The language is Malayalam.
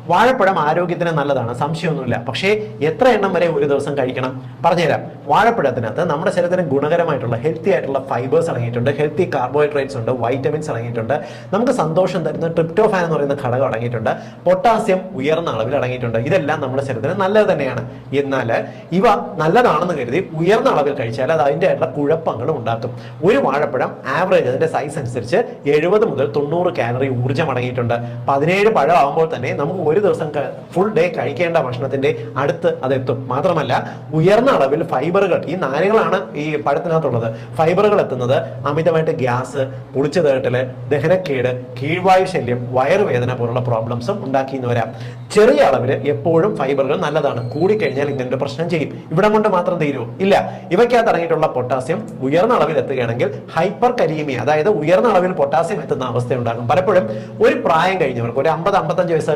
വാഴപ്പഴം ആരോഗ്യത്തിന് നല്ലതാണ്, സംശയമൊന്നുമില്ല. പക്ഷേ എത്ര എണ്ണം വരെ ഒരു ദിവസം കഴിക്കണം? പറഞ്ഞുതരാം. വാഴപ്പഴത്തിനകത്ത് നമ്മുടെ ശരീരത്തിന് ഗുണകരമായിട്ടുള്ള ഹെൽത്തി ആയിട്ടുള്ള ഫൈബേഴ്സ് അടങ്ങിയിട്ടുണ്ട്, ഹെൽത്തി കാർബോഹൈഡ്രേറ്റ്സ് ഉണ്ട്, വൈറ്റമിൻസ് അടങ്ങിയിട്ടുണ്ട്, നമുക്ക് സന്തോഷം തരുന്ന ട്രിപ്റ്റോഫാൻ എന്ന് പറയുന്ന ഘടകം അടങ്ങിയിട്ടുണ്ട്, പൊട്ടാസ്യം ഉയർന്ന അളവിൽ അടങ്ങിയിട്ടുണ്ട്. ഇതെല്ലാം നമ്മുടെ ശരീരത്തിന് നല്ലത് തന്നെയാണ്. എന്നാൽ ഇവ നല്ലതാണെന്ന് കരുതി ഉയർന്ന അളവിൽ കഴിച്ചാൽ അത് അതിൻ്റെ ആയിട്ടുള്ള കുഴപ്പങ്ങളും ഉണ്ടാക്കും. ഒരു വാഴപ്പഴം ആവറേജ് അതിന്റെ സൈസ് അനുസരിച്ച് 70 മുതൽ 90 കാലറി ഊർജ്ജം അടങ്ങിയിട്ടുണ്ട്. 17 പഴം ആകുമ്പോൾ തന്നെ നമുക്ക് ഒരു ദിവസം ഫുൾ ഡേ കഴിക്കേണ്ട ഭക്ഷണത്തിന്റെ അടുത്ത് അതെത്തും. മാത്രമല്ല ഉയർന്ന അളവിൽ ഫൈബറുകൾ, ഈ നാരുകളാണ് ഈ പഴത്തിനകത്തുള്ളത്, ഫൈബറുകൾ എത്തുന്നത് അമിതമായിട്ട് ഗ്യാസ്, പുളിച്ചു തേട്ടല്, ദഹനക്കേട്, കീഴ്വായു ശല്യം, വയറുവേദന പോലുള്ള പ്രോബ്ലംസും ഉണ്ടാക്കിയെന്ന് വരാം. ചെറിയ അളവിൽ എപ്പോഴും ഫൈബറുകൾ നല്ലതാണ്. കൂടിക്കഴിഞ്ഞാൽ ഇങ്ങനൊരു പ്രശ്നം ചെയ്യും. ഇവിടം കൊണ്ട് മാത്രം തീരുമോ? ഇല്ല. ഇവയ്ക്കകത്ത് അടങ്ങിയിട്ടുള്ള പൊട്ടാസ്യം ഉയർന്ന അളവിൽ എത്തുകയാണെങ്കിൽ ഹൈപ്പർ കലീമിയ, അതായത് ഉയർന്ന അളവിൽ പൊട്ടാസ്യം എത്തുന്ന അവസ്ഥ ഉണ്ടാകും. പലപ്പോഴും ഒരു പ്രായം കഴിഞ്ഞവർക്ക്, ഒരു 50-55 വയസ്സ്